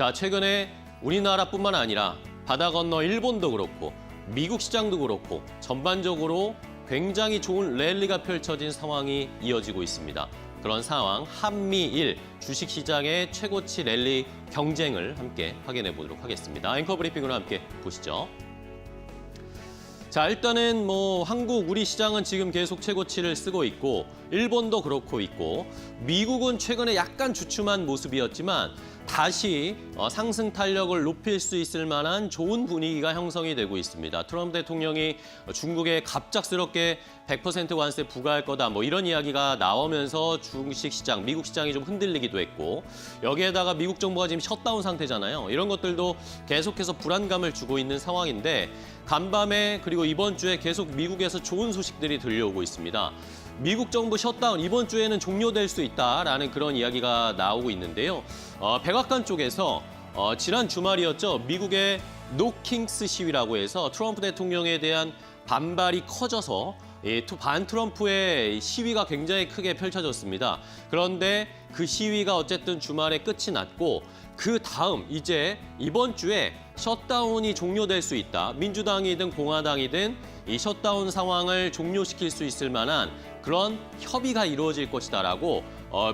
자, 최근에 우리나라뿐만 아니라 바다 건너 일본도 그렇고 미국 시장도 그렇고 전반적으로 굉장히 좋은 랠리가 펼쳐진 상황이 이어지고 있습니다. 그런 상황, 한미일 주식시장의 최고치 랠리 경쟁을 함께 확인해 보도록 하겠습니다. 앵커 브리핑으로 함께 보시죠. 자, 일단은 한국, 우리 시장은 지금 계속 최고치를 쓰고 있고 일본도 그렇고 있고 미국은 최근에 약간 주춤한 모습이었지만 다시 상승 탄력을 높일 수 있을 만한 좋은 분위기가 형성이 되고 있습니다. 트럼프 대통령이 중국에 갑작스럽게 100% 관세 부과할 거다 이런 이야기가 나오면서 주식시장, 미국 시장이 좀 흔들리기도 했고 여기에다가 미국 정부가 지금 셧다운 상태잖아요. 이런 것들도 계속해서 불안감을 주고 있는 상황인데 간밤에 그리고 이번 주에 계속 미국에서 좋은 소식들이 들려오고 있습니다. 미국 정부 셧다운 이번 주에는 종료될 수 있다라는 그런 이야기가 나오고 있는데요. 백악관 쪽에서 지난 주말이었죠. 미국의 노킹스 시위라고 해서 트럼프 대통령에 대한 반발이 커져서 반 트럼프의 시위가 굉장히 크게 펼쳐졌습니다. 그런데 그 시위가 어쨌든 주말에 끝이 났고 그 다음 이제 이번 주에 셧다운이 종료될 수 있다. 민주당이든 공화당이든 이 셧다운 상황을 종료시킬 수 있을 만한 그런 협의가 이루어질 것이다라고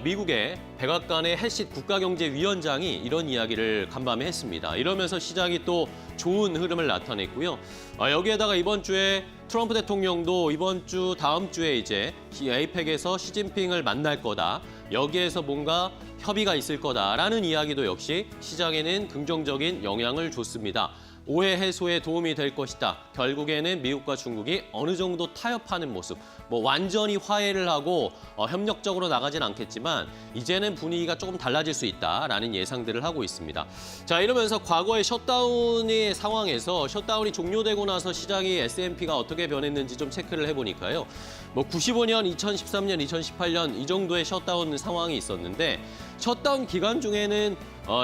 미국의 백악관의 헬싯 국가경제위원장이 이런 이야기를 간밤에 했습니다. 이러면서 시장이 또 좋은 흐름을 나타냈고요. 여기에다가 이번 주에 트럼프 대통령도 이번 주 다음 주에 이제 에이펙에서 시진핑을 만날 거다. 여기에서 뭔가 협의가 있을 거다라는 이야기도 역시 시장에는 긍정적인 영향을 줬습니다. 오해 해소에 도움이 될 것이다. 결국에는 미국과 중국이 어느 정도 타협하는 모습, 완전히 화해를 하고 협력적으로 나가진 않겠지만 이제는 분위기가 조금 달라질 수 있다라는 예상들을 하고 있습니다. 자, 이러면서 과거의 셧다운의 상황에서 셧다운이 종료되고 나서 시장이 S&P가 어떻게 변했는지 좀 체크를 해보니까요. 95년, 2013년, 2018년 이 정도의 셧다운 상황이 있었는데 셧다운 기간 중에는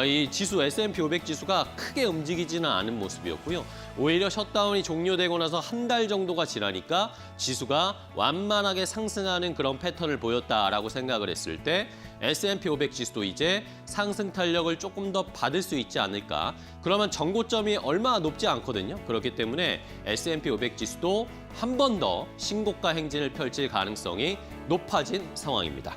이 지수 S&P 500 지수가 크게 움직이지는 않은 모습이었고요. 오히려 셧다운이 종료되고 나서 한 달 정도가 지나니까 지수가 완만하게 상승하는 그런 패턴을 보였다라고 생각을 했을 때 S&P 500 지수도 이제 상승 탄력을 조금 더 받을 수 있지 않을까. 그러면 정고점이 얼마 높지 않거든요. 그렇기 때문에 S&P 500 지수도 한 번 더 신고가 행진을 펼칠 가능성이 높아진 상황입니다.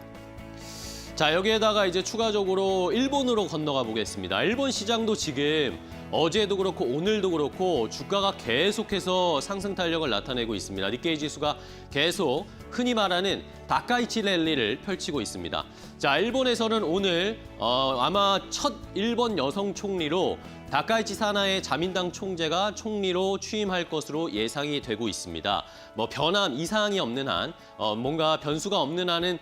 자, 여기에다가 이제 추가적으로 일본으로 건너가 보겠습니다. 일본 시장도 지금 어제도 그렇고 오늘도 그렇고 주가가 계속해서 상승 탄력을 나타내고 있습니다. 니케이 지수가 계속 흔히 말하는 다카이치 랠리를 펼치고 있습니다. 자, 일본에서는 오늘 아마 첫 일본 여성 총리로 다카이치 사나의 자민당 총재가 총리로 취임할 것으로 예상이 되고 있습니다. 변함, 이상이 없는 한, 뭔가 변수가 없는 한은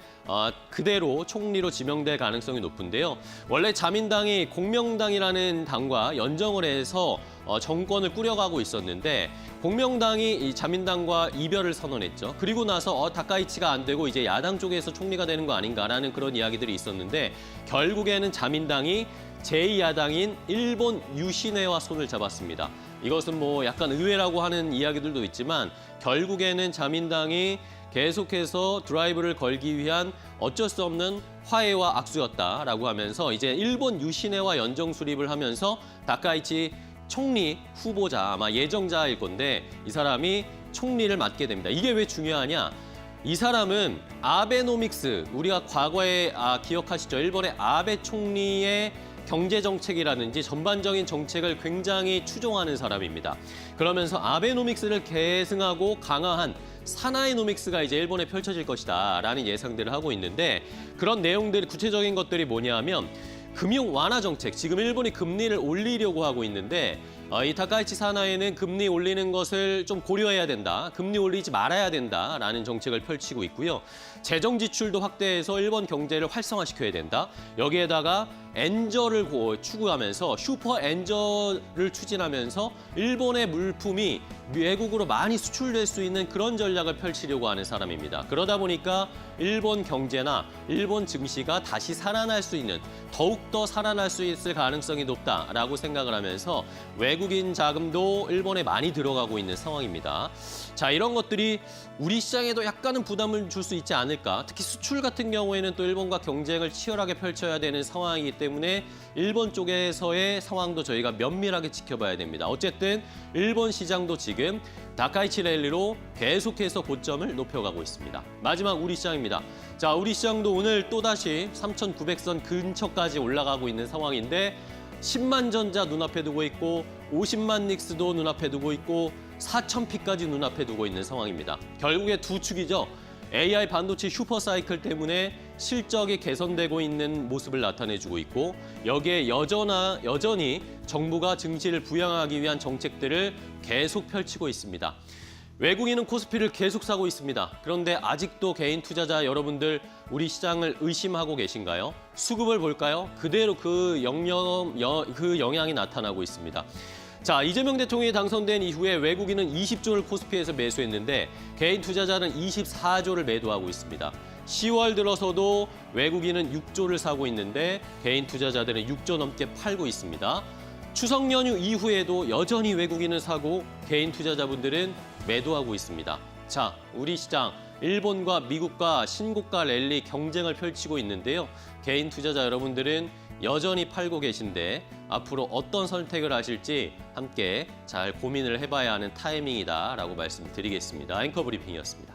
그대로 총리로 지명될 가능성이 높은데요. 원래 자민당이 공명당이라는 당과 연정을 해서 정권을 꾸려가고 있었는데 공명당이 이 자민당과 이별을 선언했죠. 그리고 나서 다카이치가 안 되고 이제 야당 쪽에서 총리가 되는 거 아닌가라는 그런 이야기들이 있었는데 결국에는 자민당이 제2야당인 일본 유신회와 손을 잡았습니다. 이것은 약간 의외라고 하는 이야기들도 있지만 결국에는 자민당이 계속해서 드라이브를 걸기 위한 어쩔 수 없는 화해와 악수였다라고 하면서 이제 일본 유신회와 연정 수립을 하면서 다카이치 총리 후보자, 아마 예정자일 건데 이 사람이 총리를 맡게 됩니다. 이게 왜 중요하냐? 이 사람은 아베노믹스, 우리가 과거에 기억하시죠? 일본의 아베 총리의 경제정책이라든지 전반적인 정책을 굉장히 추종하는 사람입니다. 그러면서 아베노믹스를 계승하고 강화한 사나이노믹스가 이제 일본에 펼쳐질 것이다라는 예상들을 하고 있는데 그런 내용들, 구체적인 것들이 뭐냐면 금융 완화 정책, 지금 일본이 금리를 올리려고 하고 있는데 이 다카이치 사나이는 금리 올리는 것을 좀 고려해야 된다. 금리 올리지 말아야 된다라는 정책을 펼치고 있고요. 재정 지출도 확대해서 일본 경제를 활성화시켜야 된다. 여기에다가 엔저를 추구하면서 슈퍼 엔저를 추진하면서 일본의 물품이 외국으로 많이 수출될 수 있는 그런 전략을 펼치려고 하는 사람입니다. 그러다 보니까 일본 경제나 일본 증시가 다시 살아날 수 있는, 더욱더 살아날 수 있을 가능성이 높다라고 생각을 하면서 외국 외국인 자금도 일본에 많이 들어가고 있는 상황입니다. 자, 이런 것들이 우리 시장에도 약간은 부담을 줄 수 있지 않을까. 특히 수출 같은 경우에는 또 일본과 경쟁을 치열하게 펼쳐야 되는 상황이기 때문에 일본 쪽에서의 상황도 저희가 면밀하게 지켜봐야 됩니다. 어쨌든 일본 시장도 지금 다카이치 랠리로 계속해서 고점을 높여가고 있습니다. 마지막 우리 시장입니다. 자, 우리 시장도 오늘 또다시 3,900선 근처까지 올라가고 있는 상황인데 10만 전자 눈앞에 두고 있고 50만 닉스도 눈앞에 두고 있고 4,000피까지 눈앞에 두고 있는 상황입니다. 결국에 두 축이죠. AI 반도체 슈퍼사이클 때문에 실적이 개선되고 있는 모습을 나타내주고 있고 여기에 여전히 정부가 증시를 부양하기 위한 정책들을 계속 펼치고 있습니다. 외국인은 코스피를 계속 사고 있습니다. 그런데 아직도 개인 투자자 여러분들 우리 시장을 의심하고 계신가요? 수급을 볼까요? 그대로 그 영향이 나타나고 있습니다. 자, 이재명 대통령이 당선된 이후에 외국인은 20조를 코스피에서 매수했는데 개인 투자자는 24조를 매도하고 있습니다. 10월 들어서도 외국인은 6조를 사고 있는데 개인 투자자들은 6조 넘게 팔고 있습니다. 추석 연휴 이후에도 여전히 외국인은 사고 개인 투자자분들은 매도하고 있습니다. 자, 우리 시장 일본과 미국과 신고가 랠리 경쟁을 펼치고 있는데요. 개인 투자자 여러분들은 여전히 팔고 계신데 앞으로 어떤 선택을 하실지 함께 잘 고민을 해봐야 하는 타이밍이다라고 말씀드리겠습니다. 앵커 브리핑이었습니다.